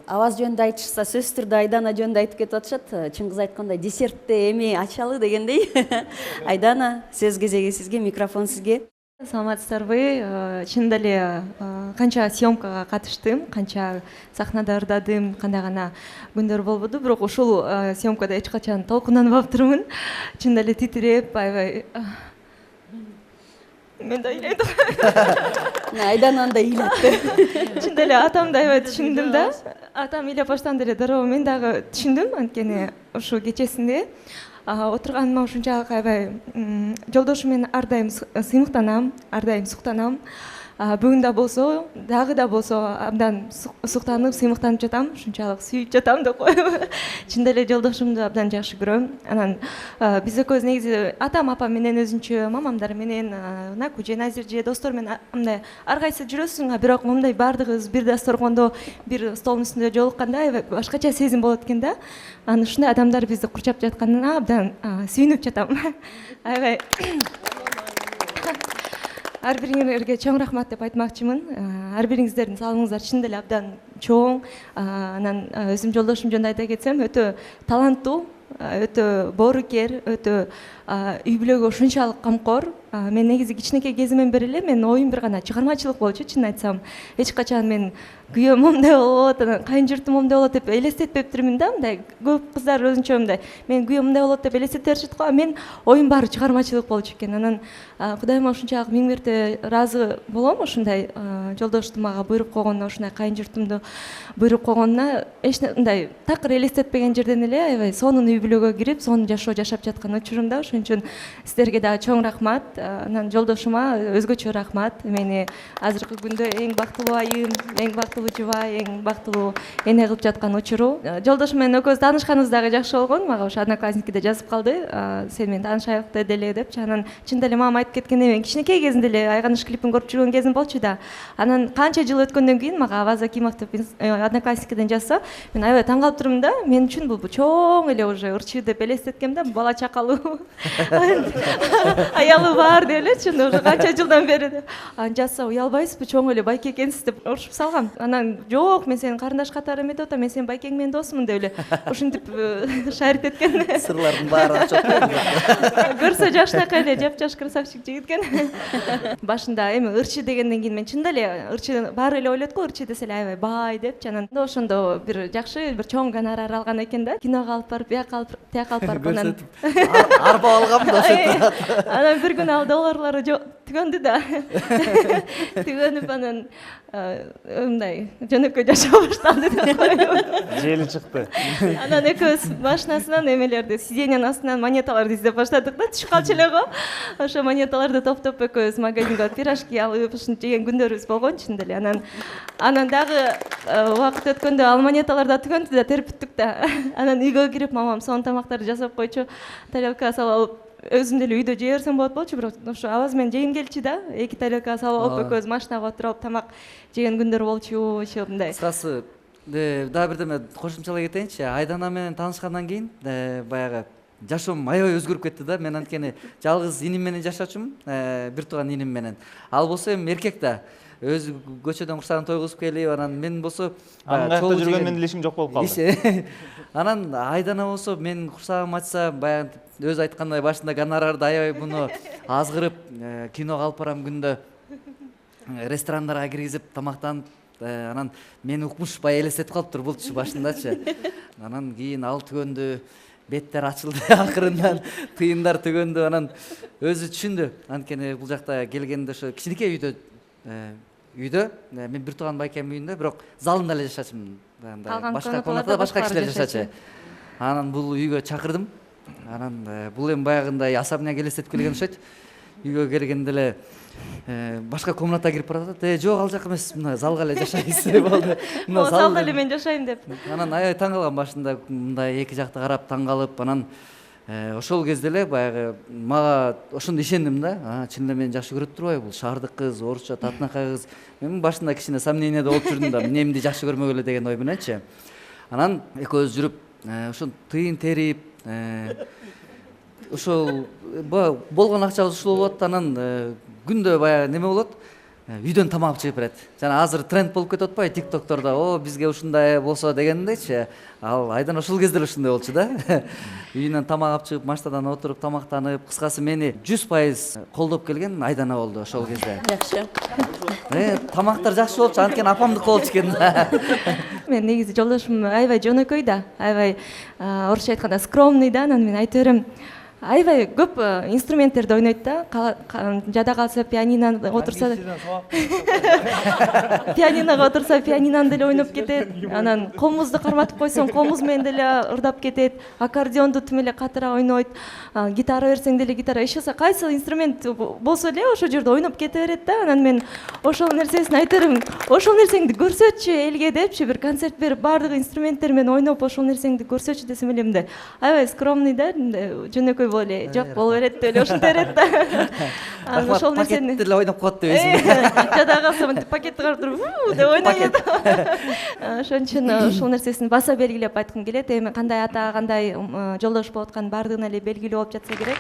Аваз жөнүндө айтышса сөзсүз түрдө Айдана жөнүндө айтып кетип атышат. Чыңгыз айткандай десертти эми ачалы дегендей. Айдана, сөз кезеги сизге, микрофон сизге. Саламатсыздарбы? Чынында эле канча съемкага катыштым, канча сахнада ырдадым, кандай гана күндөр болбоду, бирок ушул съемкада эч качан толкунданбаптырмын. Чынында эле титиреп, аябай мен да ыйлайт. Айдананы да ыйлатты. Чынында эле атамды аябай түшүндүм да. Атам ыйлап баштаганда эле дароо мен дагы түшүндүм, анткени ушул кечесинде отурганыма ушунчалык аябай жолдошум менен ар дайым сыймыктанам, ар дайым суктанам. Бүгүн да болсо, дагы да болсо абдан суктанып, сыймыктанып жатам, ушунчалык сүйүп жатам деп коем. Чынында эле жолдошумду абдан жакшы көрөм. Анан биз экөөбүз негизи атам, апам менен өзүнчө, мамамдар менен, Наку же Назир же достор менен мындай ар кайсы жүрөсүң, бирок мындай баардыгыбыз бир дасторкондо, бир столдун үстүндө жолукканда аябай башкача сезим болот экен да. Анан ушундай адамдар бизди курчап жатканына абдан сүйүнүп жатам. Аябай ар бириңерге чоң рахмат деп айтмакчымын. Ар бириңиздердин салымыңыздар чынында эле абдан чоң. Анан өзүм жолдошум жөнүндө айта кетсем, өтө таланттуу, өтө боорукер, өтө үй бүлөгө ушунчалык камкор. Мен негизи кичинекей кезимден бери эле менин оюм бир гана чыгармачылык болчу, чынын айтсам. Эч качан мен күйөөм момундай болот, анан кайын журтум момундай болот деп элестетпептирмин да. Мындай көп кыздар өзүнчө мындай мен күйөөм мындай болот деп элестете беришет го, мен оюм баары чыгармачылык болчу экен. Анан Кудайыма ушунчалык миң мерте ыраазы болом, ушундай жолдошту мага буйруп койгонуна, ушундай кайын журтумду буйруп койгонуна. Эч кандай такыр элестетпеген жерден эле аябай сонун үй бүлөгө кирип, сонун жашоо жашап жаткан учурумда, ошон үчүн сиздерге дагы чоң рахмат. Анан жолдошума өзгөчө рахмат. Мени азыркы күндө эң бактылуу айым, эң бактылуу жубай, эң бактылуу эне кылып жаткан учуру. Жолдошум менен экөөбүз таанышканыбыз дагы жакшы болгон. Мага ошо Одноклассникиде жазып калды. Сен менен таанышайык деле депчи. Анан чынында эле мама айтып кеткендей, мен кичинекей кезинде эле Айганыш клипин көрүп жүргөн кезим болчу да. Анан канча жыл өткөндөн кийин мага Аваз Акимов деп Одноклассникиден жазса, мен аябай таң калып турмун да. Мен үчүн бул чоң эле уже ырчы деп элестеткем да, бала чакалуу. Аялы бар деп элечи, уже канча жылдан бери деп. Анан жазса, уялбайсызбы, чоң эле байке экенсиз деп урушуп салгам. Анан жок, мен сенин карындаш катары эметип атам, мен сенин байкең менен досмун деп эле ушинтип шарит эткен. Сырлардын баары ачып атат. Көрсө жашынакай эле жапжаш красавчик жигит экен. Башында эми ырчы дегенден кийин мен чынында эле ырчы баары эле ойлойт го, ырчы десе эле аябай бай депчи. Анан ошондо бир жакшы, бир чоң гонорар алган экен да. Киного алып барып, бияка алып, тияка алып барып, анан арба алгам да ошентип. Анан бир күн ал долларлары түгөндү да. Түгөнүп анан мындай жөнөкөй жашоо башталды деп коем. Жели чыкты. Анан экөөбүз машинасынан эмелерди, сиденьянын астынан монеталарды издеп баштадык да, түшүп калчу эле го. Ошо монеталарды топтоп экөөбүз магазинге пирожки алып ушинтип жеген күндөрүбүз болгон чынында эле. Анан дагы убакыт өткөндө ал монеталар да түгөндү да, терпиттик да. Анан үйгө кирип мамам сонун тамактарды жасап койчу, тарелкага салып алып өзүм деле үйдө жей берсем болот болчу, бирок ошо Аваз менен жейим келчү да. Эки тарелкага салып алып экөөбүз машинага отуруп тамак жеген күндөр болчу, ошо мындай. Кыскасы дагы бирдеме кошумчалай кетейинчи. Айдана менен таанышкандан кийин баягы жашоом аябай өзгөрүп кетти да. Мен анткени жалгыз иним менен жашачумун, бир тууган иним менен. Ал болсо эми эркек да. Өзү көчөдөн курсагын тойгузуп келип, анан мен болсо каякта жүргөн менен илишиң жок болуп калды. Анан Айдана болсо мен курсагым ачса, баягы өзү айткандай башында гонорарды аябай муну азгырып, киного алып барам күндө, ресторандарга киргизип, тамактанып, анан мени укмуш баягы элестетип калыптыр булчу башындачы. Анан кийин ал түгөндү, беттер ачылды акырындан, тыйындар түгөндү, анан өзү түшүндү. Анткени бул жакта келгенде ошо кичинекей үйдө мен бир тууган байкемдин үйүндө, бирок залында эле жашачумун. Башка комнатада башка кишилер жашачу. Анан бул үйгө чакырдым. Анан бул эми баягындай особняк элестетип келген окшойт. Үйгө келгенде эле башка комнатага кирип баратат. Жок, ал жак эмес, мына залга эле жашайсыз деп алды. Мына залда эле мен жашайм деп. Анан аябай таң калгам башында, мындай эки жакты карап таң калып, анан ошол кезде эле баягы мага ошондо ишендим да. Чын эле мени жакшы көрөт турбайбы, бул шаардык кыз, орусча татынакай кыз. Мен башында кичине сомнениеде болуп жүрдүм да, эмнемди жакшы көрмөгөлө деген ой мененчи. Анан экөөбүз жүрүп, ошо тыйын терип, ошол болгон акчабыз ушул болот. Анан күндө баягы неме болот, үйдөн тамак чыгып берет. Жана азыр тренд болуп кетип атпайбы тиктоктордо, о бизге ушундай болсо дегендейчи. Ал Айдана ушул кезде эле ушундай болчу да. Үйүнөн тамак алып чыгып, машинадан отуруп тамактанып, кыскасы мени 100% колдоп келген Айдана болду ошол кезде. Жакшы. Тамактар жакшы болчу, анткени апамдыкы болчу экен. Мен негизи жолдошум аябай жөнөкөй да, аябай орусча айтканда скромный да, анан мен айта берем. Аябай көп инструменттерди ойнойт да. Жада калса пианинода отурса, пианиного отурса пианинону деле ойноп кетет. Анан комузду карматып койсоң комуз менен деле ырдап кетет. Аккордеонду тим эле катыра ойнойт. Гитара берсең деле гитара. Эч болсо кайсы инструмент болсо эле ошол жерде ойноп кете берет да. Анан мен ошол нерсесин айта берем. Ошол нерсеңди көрсөтчү элге депчи, бир концерт берип баардык инструменттер менен ойноп ошол нерсеңди көрсөтчү десем элем да. Аябай скромный да, жөнөкөй боло эле жок боло берет деп эле ушинте берет да. Анан ошол нерсени пакетти эле ойноп коет деп эсимде. жада калса мынтип пакетти карап туруп деп ойнойт. Ошон үчүн ошол нерсесин баса белгилеп айткым келет. Эми кандай ата, кандай жолдош болуп аткан баардыгына эле белгилүү болуп жатса керек.